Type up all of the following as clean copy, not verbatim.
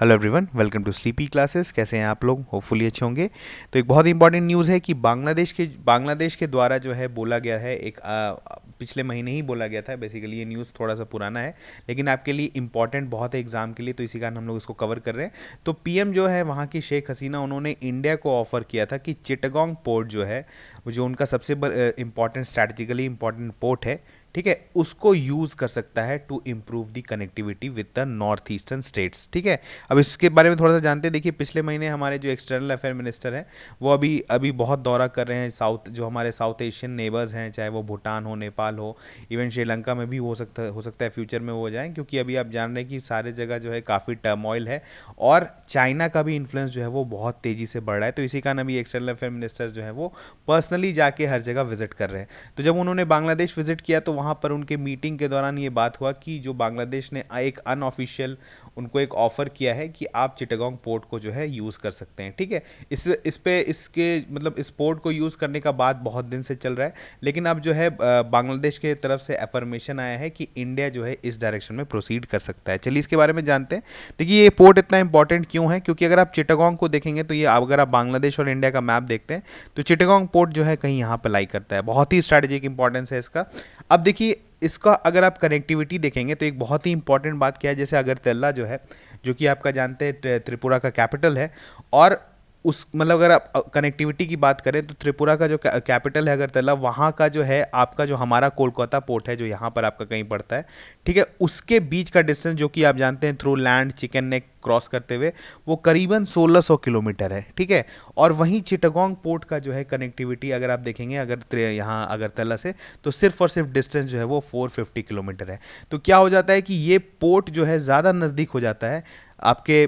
Hello everyone, welcome to Sleepy Classes. कैसे हैं आप लोग? होपफुली अच्छे होंगे। तो एक बहुत इंपॉर्टेंट न्यूज़ है कि बांग्लादेश के द्वारा जो है बोला गया है एक पिछले महीने ही बोला गया था। बेसिकली ये न्यूज़ थोड़ा सा पुराना है, लेकिन आपके लिए इंपॉर्टेंट बहुत है एग्जाम के लिए, तो इसी कारण हम लोग इसको कवर कर रहे हैं। तो पीएम जो है वहाँ की शेख हसीना, उन्होंने इंडिया को ऑफर किया था कि चिटागोंग पोर्ट जो है, जो उनका सबसे इंपॉर्टेंट स्ट्रैटेजिकली इंपॉर्टेंट पोर्ट है, ठीक है, उसको यूज़ कर सकता है to improve the connectivity with the north eastern states. ठीक है, अब इसके बारे में थोड़ा सा जानते हैं। देखिए, पिछले महीने हमारे जो एक्सटर्नल अफेयर मिनिस्टर हैं वो अभी अभी बहुत दौरा कर रहे हैं साउथ, जो हमारे साउथ एशियन नेबर्स हैं, चाहे वो भूटान हो, नेपाल हो, इवन श्रीलंका में भी हो सकता है फ्यूचर में वो हो जाए, क्योंकि अभी आप जान रहे हैं कि सारे जगह जो है काफ़ी टर्मोइल है और चाइना का भी इन्फ्लुएंस जो है वो बहुत तेज़ी से बढ़ रहा है। तो इसी कारण अभी एक्सटर्नल अफेयर मिनिस्टर जो है वो पर्सनली जाके हर जगह विजिट कर रहे हैं। तो जब उन्होंने बांग्लादेश विजिट किया तो वहाँ पर उनके मीटिंग के दौरान ये बात हुआ कि जो बांग्लादेश ने एक अनऑफिशियल उनको एक ऑफ़र किया है कि आप चिटागोंग पोर्ट को जो है यूज़ कर सकते हैं। ठीक है, इसके मतलब इस पोर्ट को यूज़ करने का बात बहुत दिन से चल रहा है, लेकिन अब जो है बांग्लादेश के तरफ से एफर्मेशन आया है कि इंडिया जो है इस डायरेक्शन में प्रोसीड कर सकता है। चलिए इसके बारे में जानते हैं। देखिए, ये पोर्ट इतना इंपॉर्टेंट क्यों है, क्योंकि अगर आप चिटागोंग को देखेंगे तो ये, अगर आप बांग्लादेश और इंडिया का मैप देखते हैं तो चिटागोंग पोर्ट जो है कहीं यहाँ पर लाई करता है। बहुत ही स्ट्रैटेजिक इंपॉर्टेंस है इसका। अब देखिए, इसका अगर आप कनेक्टिविटी देखेंगे तो एक बहुत ही इंपॉर्टेंट बात क्या है, जैसे अगरतला जो है, जो कि आपका जानते हैं त्रिपुरा का कैपिटल है, और उस मतलब अगर आप कनेक्टिविटी की बात करें तो त्रिपुरा का जो कैपिटल है अगरतला, वहाँ का जो है आपका, जो हमारा कोलकाता पोर्ट है जो यहाँ पर आपका कहीं पड़ता है, ठीक है, उसके बीच का डिस्टेंस जो कि आप जानते हैं through land chicken neck cross करते हुए वो करीबन 1600 किलोमीटर है। ठीक है, और वहीं चिटागोंग पोर्ट का जो है कनेक्टिविटी अगर आप देखेंगे अगर यहाँ अगरतला से, तो सिर्फ और सिर्फ डिस्टेंस जो है वो 450 किलोमीटर है। तो क्या हो जाता है कि ये पोर्ट जो है ज़्यादा नज़दीक हो जाता है आपके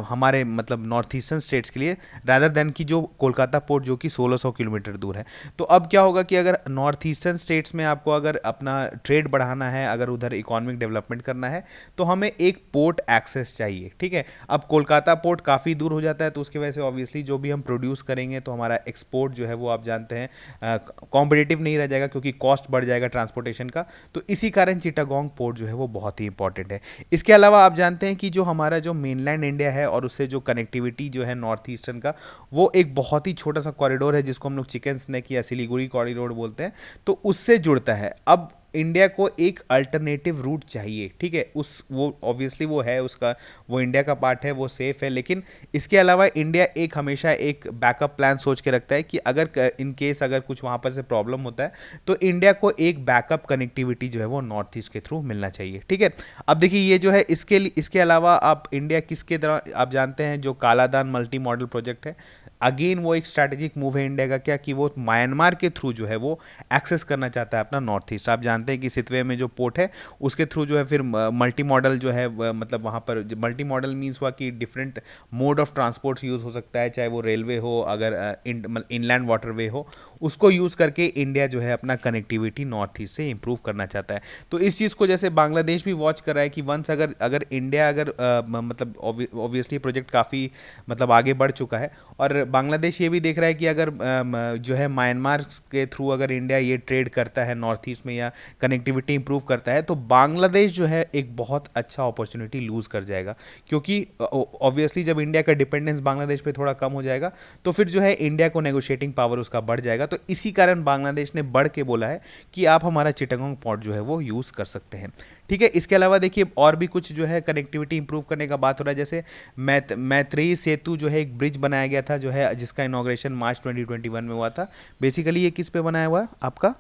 हमारे मतलब नॉर्थ ईस्टर्न स्टेट्स के लिए, रादर देन कि जो कोलकाता पोर्ट जो कि 1600 किलोमीटर दूर है। तो अब क्या होगा कि अगर नॉर्थ ईस्टर्न स्टेट्स में आपको अगर अपना ट्रेड बढ़ाना है, अगर उधर इकोनॉमिक डेवलपमेंट करना है, तो हमें एक पोर्ट एक्सेस चाहिए। ठीक है, अब कोलकाता पोर्ट काफ़ी दूर हो जाता है, तो उसकी वजह से ऑब्वियसली जो भी हम प्रोड्यूस करेंगे तो हमारा एक्सपोर्ट जो है वो आप जानते हैं कॉम्पिटिटिव नहीं रह जाएगा, क्योंकि कॉस्ट बढ़ जाएगा ट्रांसपोर्टेशन का। तो इसी कारण चिटागोंग पोर्ट जो है वो बहुत ही इंपॉर्टेंट है। इसके अलावा आप जानते हैं कि जो हमारा जो मेनलैंड इंडिया है और उससे जो कनेक्टिविटी जो है नॉर्थ ईस्टर्न का, वो एक बहुत ही छोटा सा कॉरिडोर है जिसको हम लोग चिकन स्नैक या सिलीगुड़ी कॉरिडोर बोलते हैं, तो उससे जुड़ता है। अब इंडिया को एक अल्टरनेटिव रूट चाहिए। ठीक है, वो ऑब्वियसली वो है उसका, वो इंडिया का पार्ट है, वो सेफ है, लेकिन इसके अलावा इंडिया एक हमेशा एक बैकअप प्लान सोच के रखता है कि अगर इन केस अगर कुछ वहाँ पर से प्रॉब्लम होता है तो इंडिया को एक बैकअप कनेक्टिविटी जो है वो नॉर्थ ईस्ट के थ्रू मिलना चाहिए। ठीक है, अब देखिए ये जो है इसके अलावा आप इंडिया किसके तरह आप जानते हैं, जो कालादान मल्टी मॉडल प्रोजेक्ट है, अगेन वो एक स्ट्रैटेजिक मूव है इंडिया का, क्या कि वो म्यांमार के थ्रू जो है वो एक्सेस करना चाहता है अपना नॉर्थ ईस्ट। आप जानते हैं कि सितवे में जो पोर्ट है उसके थ्रू जो है फिर मल्टी मॉडल जो है मतलब वहाँ पर मल्टी मॉडल मीन्स हुआ कि different mode of transports use हो सकता है, चाहे वो रेलवे हो, अगर इनलैंड वाटरवे हो, उसको यूज़ करके इंडिया जो है अपना कनेक्टिविटी नॉर्थ ईस्ट से इंप्रूव करना चाहता है। तो इस चीज़ को जैसे बांग्लादेश भी वॉच कर रहा है कि वंस अगर इंडिया मतलब ऑब्वियसली प्रोजेक्ट काफ़ी मतलब आगे बढ़ चुका है, और बांग्लादेश ये भी देख रहा है कि अगर जो है म्यांमार के थ्रू अगर इंडिया ये ट्रेड करता है नॉर्थ ईस्ट में या कनेक्टिविटी इंप्रूव करता है, तो बांग्लादेश जो है एक बहुत अच्छा अपॉर्चुनिटी लूज़ कर जाएगा, क्योंकि ऑब्वियसली जब इंडिया का डिपेंडेंस बांग्लादेश पे थोड़ा कम हो जाएगा तो फिर जो है इंडिया को नेगोशिएटिंग पावर उसका बढ़ जाएगा। तो इसी कारण बांग्लादेश ने बढ़ के बोला है कि आप हमारा चिटागोंग पोर्ट जो है वो यूज़ कर सकते हैं। ठीक है, इसके अलावा देखिए और भी कुछ जो है कनेक्टिविटी इंप्रूव करने का बात हो रहा है, जैसे मैत्रेयी सेतु जो है एक ब्रिज बनाया गया था, जो है जिसका इनॉग्रेशन मार्च 2021 में हुआ था। बेसिकली ये किस पे बनाया हुआ है आपका,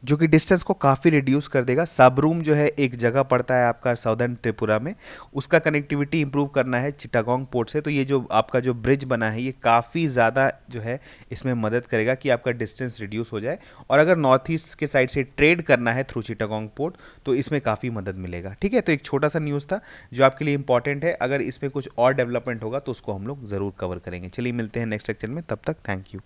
जो कि डिस्टेंस को काफ़ी रिड्यूस कर देगा। सबरूम जो है एक जगह पड़ता है आपका साउदर्न त्रिपुरा में, उसका कनेक्टिविटी इंप्रूव करना है चिटागोंग पोर्ट से, तो ये जो आपका जो ब्रिज बना है ये काफ़ी ज़्यादा जो है इसमें मदद करेगा कि आपका डिस्टेंस रिड्यूस हो जाए, और अगर नॉर्थ ईस्ट के साइड से ट्रेड करना है थ्रू चिटागोंग पोर्ट तो इसमें काफ़ी मदद मिलेगा। ठीक है, तो एक छोटा सा न्यूज़ था जो आपके लिए इंपॉर्टेंट है, अगर इसमें कुछ और डेवलपमेंट होगा तो उसको हम लोग ज़रूर कवर करेंगे। चलिए मिलते हैं नेक्स्ट लेक्चर में, तब तक थैंक यू।